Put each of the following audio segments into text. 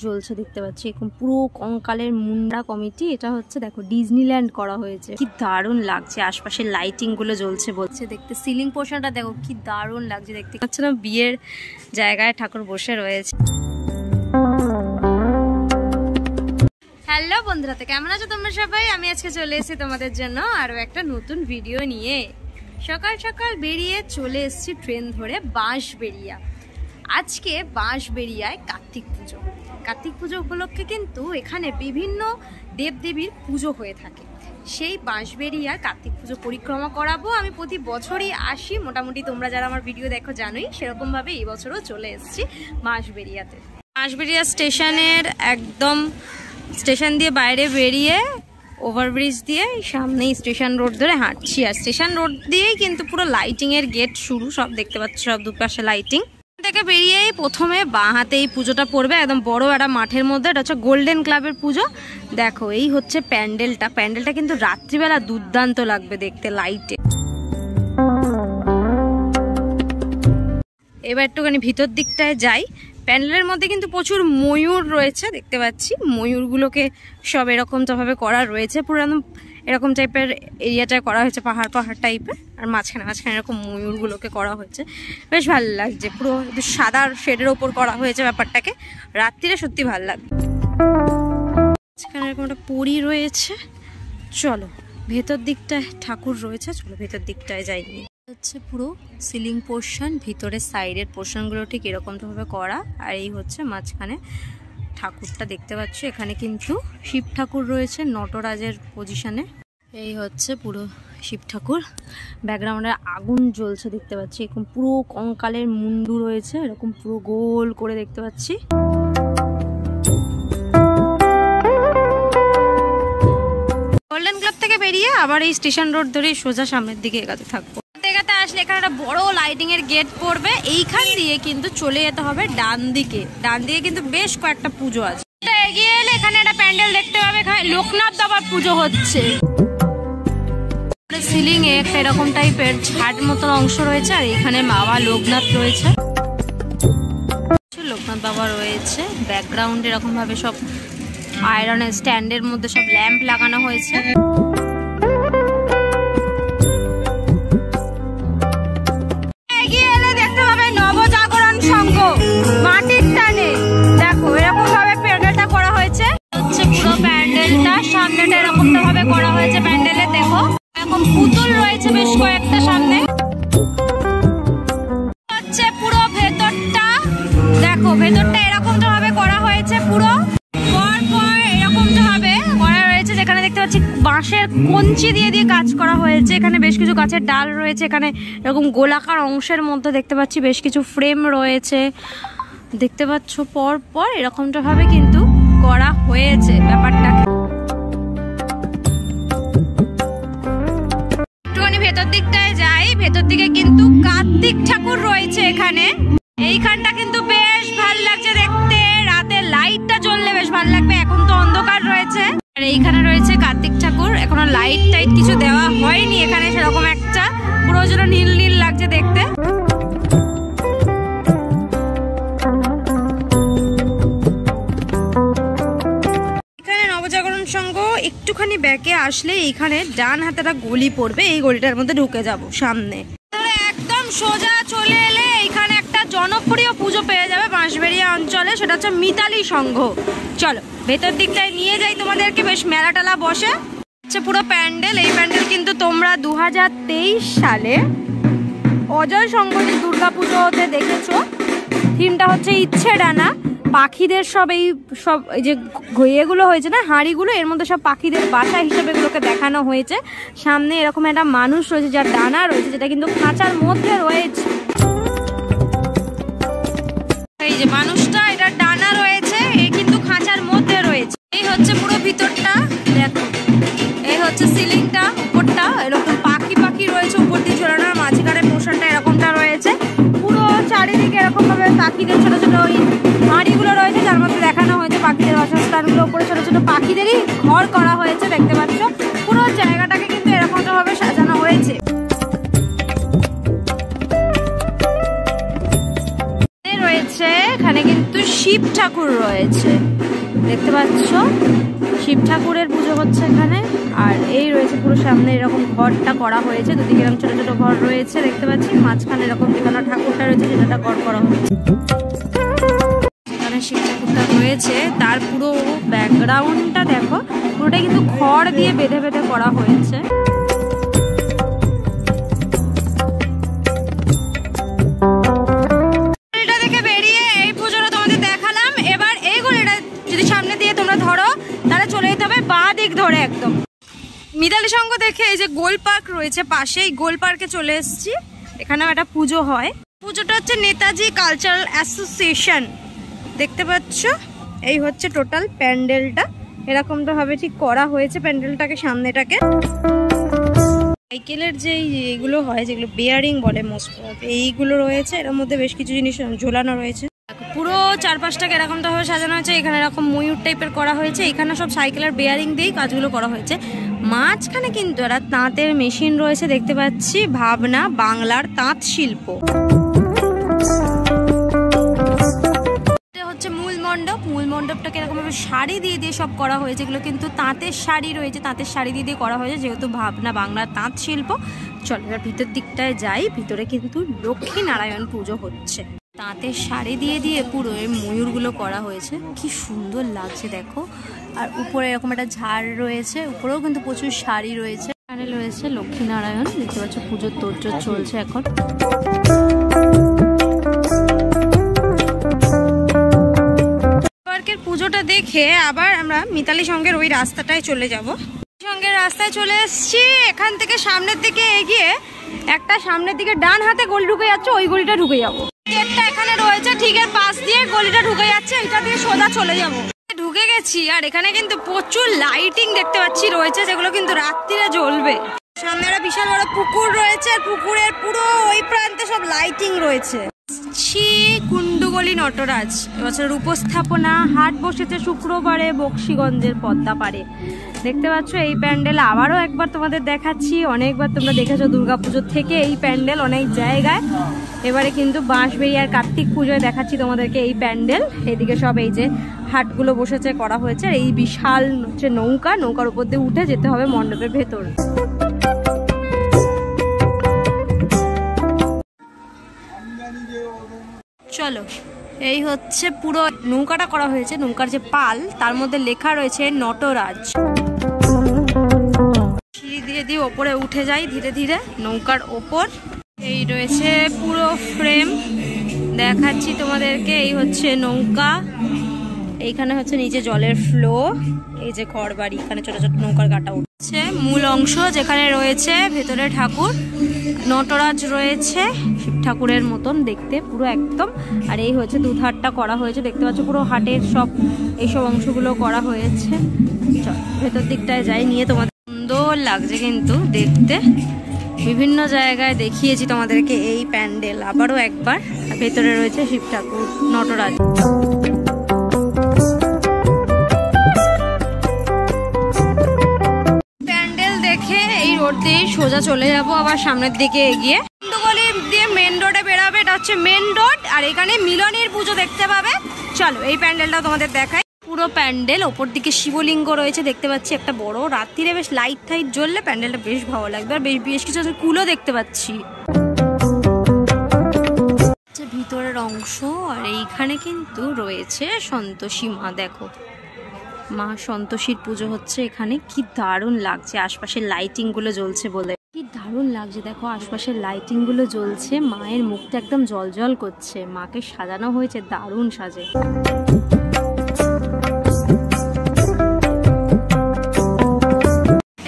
জ্বলছে দেখতে পাচ্ছি, এরকম পুরো কঙ্কালের মুন্ডা কমিটি। এটা হচ্ছে দেখো ডিজনিল্যান্ড করা হয়েছে, কি দারুণ লাগছে। আশপাশের লাইটিং গুলো জ্বলছে বলছে দেখতে। সিলিং পোর্শনটা দেখো কি দারুণ লাগছে দেখতে পাচ্ছ না, বিয়ের জায়গায় ঠাকুর বসে রয়েছে। হ্যালো বন্ধুরা, তো কেমন আছো তোমরা সবাই? আমি আজকে চলে এসেছি তোমাদের জন্য আরো একটা নতুন ভিডিও নিয়ে। সকাল সকাল বেরিয়ে চলে এসেছি ট্রেন ধরে বাঁশবেড়িয়া। আজকে বাঁশবেড়িয়ায় কার্তিক পুজো। কার্তিক পুজো উপলক্ষে কিন্তু এখানে বিভিন্ন দেবদেবীর পুজো হয়ে থাকে। সেই বাঁশবেড়িয়ার কার্তিক পুজো পরিক্রমা করাবো। আমি প্রতি বছরই আসি, মোটামুটি তোমরা যারা আমার ভিডিও দেখো জানোই। সেরকমভাবে এই বছরও চলে এসেছি বাঁশবেড়িয়াতে। বাঁশবেড়িয়া স্টেশনের একদম স্টেশন দিয়ে বাইরে বেরিয়ে ওভারব্রিজ দিয়ে সামনেই স্টেশন রোড ধরে হাঁটছি। আর স্টেশন রোড দিয়েই কিন্তু পুরো লাইটিং এর গেট শুরু, সব দেখতে পাচ্ছ, সব দুপাশে লাইটিং। থেকে বেরিয়েই প্রথমে বাঁ হাতে এই পুজোটা পড়বে, একদম বড় একটা মাঠের মধ্যে। এটা হচ্ছে গোল্ডেন ক্লাবের পুজো। দেখো এই হচ্ছে প্যান্ডেলটা। প্যান্ডেলটা কিন্তু রাত্রিবেলা দুর্দান্ত লাগবে দেখতে লাইটে। এবার একটুখানি ভিতর দিকটায় যাই। প্যান্ডেলের মধ্যে কিন্তু প্রচুর ময়ূর রয়েছে দেখতে পাচ্ছি। ময়ূরগুলোকে সব এরকম ভাবে করা রয়েছে, পুরো একদম এরকম টাইপের এরিয়াটায় করা হয়েছে, পাহাড় পাহাড় টাইপের। আর মাঝখানে মাঝখানে এরকম ময়ূরগুলোকে করা হয়েছে, বেশ ভালো লাগছে। পুরো সাদা শেডের ওপর করা হয়েছে ব্যাপারটাকে। রাত্রিরে সত্যি ভালো লাগবে। সেখানে এরকম একটা পরী রয়েছে। চলো ভেতর দিকটায় ঠাকুর রয়েছে, চলো ভেতর দিকটায় যাইনি। হচ্ছে পুরো সিলিং পোর্শন, ভিতরের সাইডের পোর্শনগুলো ঠিক এরকম ভাবে করা। আর এই হচ্ছে মাঝখানে ঠাকুরটা দেখতে পাচ্ছ। এখানে কিন্তু শিব ঠাকুর রয়েছে নটরাজের পজিশনে। এই হচ্ছে পুরো শিব ঠাকুর। ব্যাকগ্রাউন্ডে আগুন জ্বলছে দেখতে পাচ্ছি, এরকম পুরো কঙ্কালের মুন্ডু রয়েছে, এরকম পুরো গোল করে দেখতে পাচ্ছি। গোল্ডেন ক্লাব থেকে বেরিয়ে আবার এই স্টেশন রোড ধরে সোজা সামনের দিকে এগাতে থাকবো। এগাতে আসলে এখানে একটা বড় লাইটিং এর গেট পড়বে। এইখান দিয়ে কিন্তু চলে যেতে হবে ডান দিকে। ডান দিকে কিন্তু বেশ কয়েকটা পুজো আছে। এগিয়ে এলে এখানে একটা প্যান্ডেল দেখতে পাবে, এখানে লোকনাথ বাবার পুজো হচ্ছে। সিলিং এ একটা এরকম টাইপের ছাদ মতন অংশ রয়েছে, আর এখানে বাবা লোকনাথ রয়েছে। লোকনাথ বাবা রয়েছে। ব্যাকগ্রাউন্ড এরকম ভাবে সব আয়রনের স্ট্যান্ডের মধ্যে সব ল্যাম্প লাগানো হয়েছে। এগিয়ে এলে দেখতে পাবে নবজাগরণ সংঘ মাটির টানে। দেখো এরকম ভাবে প্যান্ডেলটা করা হয়েছে। হচ্ছে পুরো প্যান্ডেলটা সামনেটা এরকম ভাবে করা হয়েছে। প্যান্ডেলে দেখো এখন পুতুল রয়েছে বেশ কয়েকটা সামনে। হচ্ছে পুরো ভেতরটা দেখো, ভেতরটা এরকম ভাবে করা হয়েছে। পুরো যেখানে দেখতে পাচ্ছি বাঁশের কঞ্চি দিয়ে দিয়ে কাজ করা হয়েছে। এখানে বেশ কিছু গাছের ডাল রয়েছে। এখানে এরকম গোলাকার অংশের মধ্যে দেখতে পাচ্ছি বেশ কিছু ফ্রেম রয়েছে দেখতে পাচ্ছ। পর পর এরকমটা ভাবে কিন্তু করা হয়েছে ব্যাপারটাকে। একটুখানি ভেতর দিকটায় যাই। ভেতর দিকে কিন্তু কার্তিক ঠাকুর রয়েছে এখানে। এইখানটা কিন্তু বেশ ভালো লাগছে দেখতে। রাতে লাইটটা জ্বললে বেশ ভালো লাগবে, এখন তো অন্ধকার রয়েছে। আর এইখানে রয়েছে কার্তিক ঠাকুর। এখনো লাইট টাইট কিছু দেওয়া হয়নি এখানে সেরকম একটা, পুরো যেন নীল নীল লাগছে দেখতে। এখানে নবজাগরণ সংঘ। একটুখানি ব্যাকে আসলে এইখানে ডান হাতে একটা গলি পড়বে, এই গলিটার মধ্যে ঢুকে যাব সামনে। একদম সোজা চলে এলে এইখানে একটা জনপ্রিয় পুজো পেয়ে যাবে বাঁশবেড়িয়া অঞ্চলে, সেটা হচ্ছে মিতালি সংঘ। চলো ভেতর দিকটায় নিয়ে যাই তোমাদেরকে। বেশ মেলা টেলা বসে হচ্ছে পুরো প্যান্ডেল। এই প্যান্ডেল কিন্তু তোমরা 2023 সালে অজয় সংগঠিত দুর্গাপুজোতে দেখেছো। থিমটা হচ্ছে ইচ্ছে ডানা। পাখিদের সব এই যে এগুলো হয়েছে না, হাঁড়িগুলো, এর মধ্যে সব পাখিদের বাসা হিসেবে এগুলোকে দেখানো হয়েছে। সামনে এরকম একটা মানুষ রয়েছে যার ডানা রয়েছে, যেটা কিন্তু খাঁচার মধ্যে রয়েছে। এই যে মানুষটা, এটা ডানা রয়েছে, এই কিন্তু খাঁচার মধ্যে রয়েছে। এই হচ্ছে পুরো ভিতরটা দেখো। এই হচ্ছে সিলিংটা, উপরটা এরকম পাখি পাখি রয়েছে উপর দিয়ে ঝোলানো। মাঝখানে পোর্শনটা এরকমটা রয়েছে। পুরো চারিদিকে এরকম ভাবে পাখিদের ছোট ছোট ওই হাঁড়িগুলো রয়েছে, যার মধ্যে দেখানো হয়েছে পাখিদের বাসস্থানগুলো। উপরে ছোট ছোট পাখিদেরই ঘর করা হয়েছে দেখতে পাচ্ছ। পুরো জায়গাটাকে কিন্তু এরকমটা ভাবে সাজানো হয়েছে। রয়েছে এখানে কিন্তু শিব ঠাকুর রয়েছে, দেখতে পাচ্ছ শিব ঠাকুরের পুজো হচ্ছে এখানে। আর এই রয়েছে পুরো সামনে এরকম ঘরটা করা হয়েছে, দুদিকে এরকম ছোট ছোট ঘর রয়েছে দেখতে পাচ্ছি, মাঝখানে এরকম যেখানে ঠাকুরটা রয়েছে সেটা ঘর করা হয়েছে। এখানে শিব ঠাকুরটা রয়েছে, তার পুরো ব্যাকগ্রাউন্ডটা দেখো, পুরোটা কিন্তু খড় দিয়ে বেঁধে বেঁধে করা হয়েছে। ধরে একদম মিতালি সঙ্গ দেখে এই যে গোল পার্ক রয়েছে পাশে, এই গোল পার্কে চলে এসেছি। এখানেও একটা পুজো হয়, পুজোটা হচ্ছে নেতাজি কালচারাল অ্যাসোসিয়েশন, দেখতে পাচ্ছ। এই হচ্ছে টোটাল প্যান্ডেলটা, এরকমটা ভাবে ঠিক করা হয়েছে প্যান্ডেলটাকে, সামনেটাকে। সাইকেলের যে এইগুলো হয়, যেগুলো বেয়ারিং বলে মোস্ট, এইগুলো রয়েছে, এর মধ্যে বেশ কিছু জিনিস ঝোলানো রয়েছে। পুরো চারপাশটাকে এরকমটা ভাবে সাজানো হয়েছে, এখানে এরকম ময়ূর টাইপের করা হয়েছে, এখানে সব সাইকেলের বেয়ারিং দিয়েই কাজগুলো করা হয়েছে। মাঝখানে কিন্তু একটা তাঁতের মেশিন রয়েছে দেখতে পাচ্ছি, ভাবনা বাংলার তাঁত শিল্প। এটা হচ্ছে মূল মণ্ডপ, মূল মণ্ডপটাকে এরকম ভাবে শাড়ি দিয়ে দিয়ে সব করা হয়েছে, এগুলো কিন্তু তাঁতের শাড়ি রয়েছে, তাঁতের শাড়ি দিয়ে দিয়ে করা হয়েছে, যেহেতু ভাবনা বাংলার তাঁত শিল্প। চল এবার ভিতর দিকটায় যাই, ভিতরে কিন্তু লক্ষ্মী নারায়ণ পুজো হচ্ছে। তাঁতের শাড়ি দিয়ে দিয়ে পুরো এই ময়ূরগুলো করা হয়েছে, কি সুন্দর লাগছে দেখো। আর উপরে এরকম একটা ঝাড় রয়েছে, উপরেও কিন্তু প্রচুর শাড়ি রয়েছে। এখানে রয়েছে লক্ষ্মী নারায়ণ, দেখতে পাচ্ছ পুজোর তোড়জোড় চলছে এখন। পার্কের পুজোটা দেখে আবার আমরা মিতালি সঙ্গের ওই রাস্তাটায় চলে যাব। সঙ্গের রাস্তায় চলে এসেছি, এখান থেকে সামনের দিকে এগিয়ে একটা সামনের দিকে ডান হাতে গলি ঢুকে যাচ্ছে, ওই গলিটা ঢুকে যাবো। গেটটা এখানে রয়েছে, ঠিক এর পাশ দিয়ে গলিটা ঢুকে যাচ্ছে, এটা দিয়ে সোজা চলে যাব। ঢুকে গেছি, আর এখানে কিন্তু প্রচুর লাইটিং দেখতে পাচ্ছি রয়েছে, যেগুলো কিন্তু রাত্রিরে জ্বলবে। সামনে একটা বিশাল বড় পুকুর রয়েছে, আর পুকুরের পুরো ওই প্রান্তে সব লাইটিং রয়েছে। কুণ্ডুগলি নটরাজ এবছরের উপস্থাপনা, হাট বসেছে শুক্রবারে বক্সিগঞ্জের পদ্মাপাড়ে, দেখতে পাচ্ছ। এই প্যান্ডেল আবারও একবার তোমাদের দেখাচ্ছি, অনেকবার তোমরা দেখেছো দুর্গাপুজোর থেকে এই প্যান্ডেল অনেক জায়গায়। এবারে কিন্তু বাঁশবেড়িয়ার কার্তিক পুজোয় দেখাচ্ছি তোমাদেরকে এই প্যান্ডেল। এদিকে সব এই যে হাটগুলো বসেছে, করা হয়েছে। এই বিশাল হচ্ছে নৌকা, নৌকার উপর দিয়ে উঠে যেতে হবে মণ্ডপের ভেতর। চলো, এই হচ্ছে পুরো নৌকাটা করা হয়েছে, নৌকার যে পাল তার মধ্যে লেখা রয়েছে নটরাজ। সিঁড়ি দিয়ে দিয়ে ওপরে উঠে যাই ধীরে ধীরে নৌকার ওপর। এই রয়েছে পুরো ফ্রেম, দেখাচ্ছি তোমাদেরকে। এই হচ্ছে নৌকা, এইখানে হচ্ছে নিচে জলের ফ্লো, এই যে ঘর বাড়ি, এখানে ছোট ছোট নৌকার গাটা উঠছে। মূল অংশ যেখানে রয়েছে ভেতরে ঠাকুর নটরাজ রয়েছে, শিব ঠাকুরের মতন দেখতে পুরো একদম। আর এই হচ্ছে দুধারটা করা হয়েছে, দেখতে পাচ্ছ পুরো হাটের সব এইসব অংশগুলো করা হয়েছে। চল ভেতর দিকটায় যাই, নিয়ে তোমাদের সুন্দর লাগছে কিন্তু দেখতে। বিভিন্ন জায়গায় দেখিয়েছি তোমাদেরকে এই প্যান্ডেল, আবারও একবার। ভেতরে রয়েছে শিব ঠাকুর নটরাজ। প্যান্ডেল দেখে এই রোড দিয়ে সোজা চলে যাব আবার সামনের দিকে এগিয়ে। গলি দিয়ে মেন রোডে বেরাবে, এটা হচ্ছে মেন রোড। আর এখানে মিলনের পুজো দেখতে পাবে। চলো এই প্যান্ডেলটা তোমাদের দেখাই। পুরো প্যান্ডেল, ওপর দিকে শিবলিঙ্গ রয়েছে দেখতে পাচ্ছি একটা বড়। রাত্রিরে বেশ লাইট টাইট জ্বললে প্যান্ডেলটা বেশ ভালো লাগবে। আর বেশ কিছু কুলো দেখতে পাচ্ছি ভিতরের অংশ। আর এইখানে কিন্তু রয়েছে সন্তোষী মা, দেখো মা সন্তোষীর পুজো হচ্ছে এখানে। কি দারুণ লাগছে, আশপাশের লাইটিং গুলো জ্বলছে বলে কি দারুণ লাগছে। দেখো আশপাশের লাইটিং গুলো জ্বলছে, মায়ের মুখটা একদম জলজল করছে। মাকে সাজানো হয়েছে দারুণ সাজে।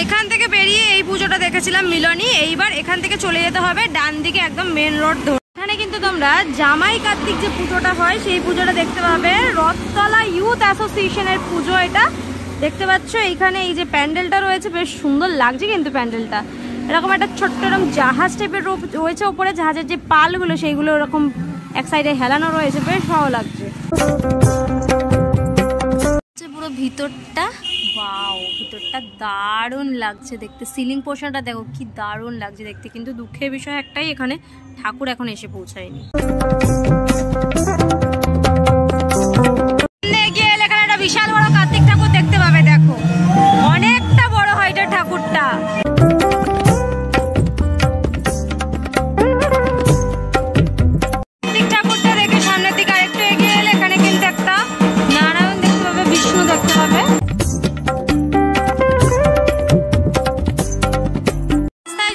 এখান থেকে বেরিয়ে এই পুজোটা দেখেছিলাম মিলনী। এইবার এখান থেকে চলে যেতে হবে ডান দিকে একদম মেন রোড ধরে। এখানে কিন্তু তোমরা জামাই কার্তিক যে পুজোটা হয় সেই পুজোটা দেখতে পাবে। রথতলা ইউথ অ্যাসোসিয়েশনের পুজো এটা, দেখতে পাচ্ছ। এইখানে এই যে প্যান্ডেলটা রয়েছে বেশ সুন্দর লাগছে কিন্তু প্যান্ডেলটা। এরকম একটা ছোট্ট এরকম জাহাজ টাইপের রয়েছে ওপরে, জাহাজের যে পালগুলো সেইগুলো এরকম এক সাইডে হেলানো রয়েছে, বেশ ভালো লাগছে। পুরো ভিতরটা, ওয়াও ভিতরটা দারুণ লাগছে দেখতে। সিলিং পোর্শনটা দেখো কি দারুণ লাগছে দেখতে। কিন্তু দুঃখের বিষয় একটাই, এখানে ঠাকুর এখন এসে পৌঁছায়নি। বিশাল বড় কার্তিক ঠাকুর দেখতে পাবে। দেখো অনেকটা বড় হয় এটা ঠাকুরটা। কার্তিক ঠাকুরটা দেখে সামনের দিকে আরেকটু এগিয়ে এলে এখানে কিন্তু একটা নারায়ণ দেখতে পাবে, বিষ্ণু দেখতে পাবে।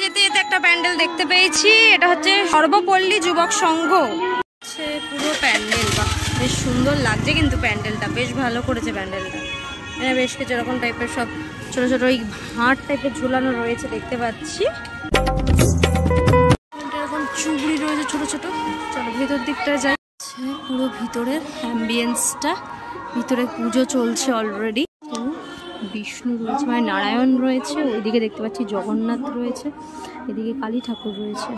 যেতে যেতে একটা প্যান্ডেল দেখতে পেয়েছি, এটা হচ্ছে সর্বপল্লী যুবক সংঘ। পুরো প্যান্ডেল বা বেশ সুন্দর লাগছে কিন্তু প্যান্ডেলটা বেশ ভালো করেছে প্যান্ডেলটা। এখানে বেশ কিছু এরকম টাইপের সব ছোট ছোট ওই ভাঁড় টাইপের ঝুলানো রয়েছে দেখতে পাচ্ছি। এরকম চুবড়ি রয়েছে ছোট ছোট। চলো ভেতর দিকটা যাই। পুরো ভিতরের অ্যাম্বিয়েন্সটা, ভিতরে পুজো চলছে অলরেডি। বিষ্ণু রয়েছে, মানে নারায়ণ রয়েছে, ওইদিকে দেখতে পাচ্ছি জগন্নাথ রয়েছে, এদিকে কালী ঠাকুর রয়েছে।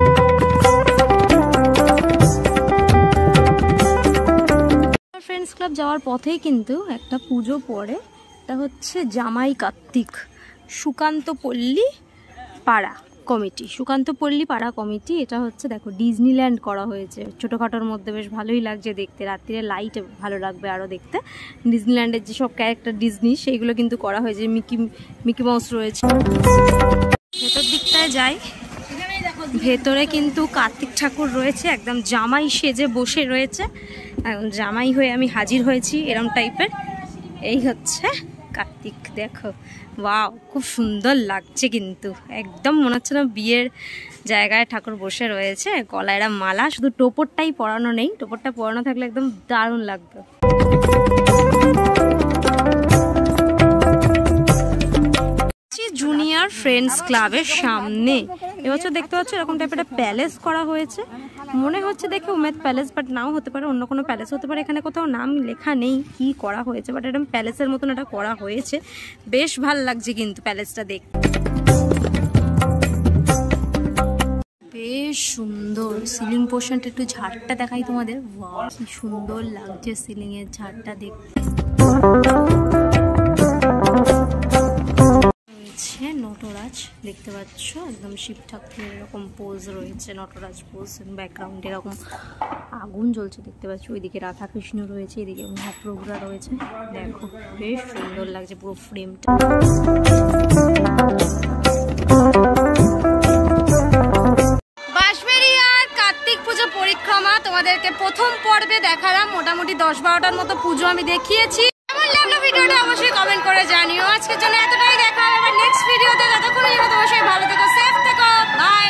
ফ্রেন্ডস ক্লাব যাওয়ার পথেই কিন্তু একটা পুজো পড়ে, এটা হচ্ছে জামাই কার্তিক সুকান্তপল্লী পাড়া কমিটি। সুকান্তপল্লী পাড়া কমিটি, এটা হচ্ছে দেখো ডিজনিল্যান্ড করা হয়েছে ছোটোখাটোর মধ্যে, বেশ ভালোই লাগছে দেখতে। রাত্রিরে লাইট ভালো লাগবে আরও দেখতে। ডিজনিল্যান্ডের যেসব ক্যারেক্টার ডিজনি সেইগুলো কিন্তু করা হয়েছে, মিকি মাউস রয়েছে। ভেতর দিকটায় যাই, ভেতরে কিন্তু কার্তিক ঠাকুর রয়েছে, একদম জামাই সেজে বসে রয়েছে। জামাই হয়ে আমি হাজির হয়েছি এরম টাইপের। এই হচ্ছে কার্তিক, দেখো ওয়াও খুব সুন্দর লাগছে কিন্তু, একদম মনে হচ্ছে না বিয়ের জায়গায় ঠাকুর বসে রয়েছে। গলায় এরা মালা, শুধু টোপরটাই পরানো নেই, টোপরটা পরানো থাকলে একদম দারুণ লাগবে। জুনিয়র ফ্রেন্ডস ক্লাবের সামনে এবছর দেখতে পাচ্ছ এরকম টাইপের একটা প্যালেস করা হয়েছে, মনে হচ্ছে দেখে উমেদ প্যালেস, বাট নাও হতে পারে, অন্য কোনো প্যালেস হতে পারে। এখানে কোথাও নাম লেখা নেই কি করা হয়েছে, বাট এরকম প্যালেসের মতন এটা করা হয়েছে। বেশ ভাল লাগছে কিন্তু প্যালেসটা দেখতে, বেশ সুন্দর। সিলিং পোর্শনটা একটু ঝাড়টা দেখাই তোমাদের, ওয়াও কি সুন্দর লাগছে সিলিং এর ঝাড়টা দেখতে। নটরাজ দেখতে পাচ্ছ, একদম শিব ঠাকুরের এরকম পোজ রয়েছে, নটরাজ পোজ। ব্যাকগ্রাউন্ডে এরকম আগুন জ্বলছে দেখতে পাচ্ছ, ওইদিকে রাধা কৃষ্ণ রয়েছে, এদিকে মহাপ্রভুরা রয়েছে। দেখো বেশ সুন্দর লাগছে পুরো ফ্রেমটা। বাঁশবেড়িয়ার কার্তিক পুজো পরিক্রমা তোমাদেরকে প্রথম পর্বে দেখালাম, মোটামুটি 10-12টার মতো পুজো আমি দেখিয়েছি। কেমন লাগলো ভিডিওটা অবশ্যই কমেন্ট করে জানিও। আজকের জন্য এতটাই, দেখা হবে নেক্সট ভিডিওতে। ততক্ষণের জন্য তোমার সবাই ভালো থেকো, সেফ থেকো, বাই।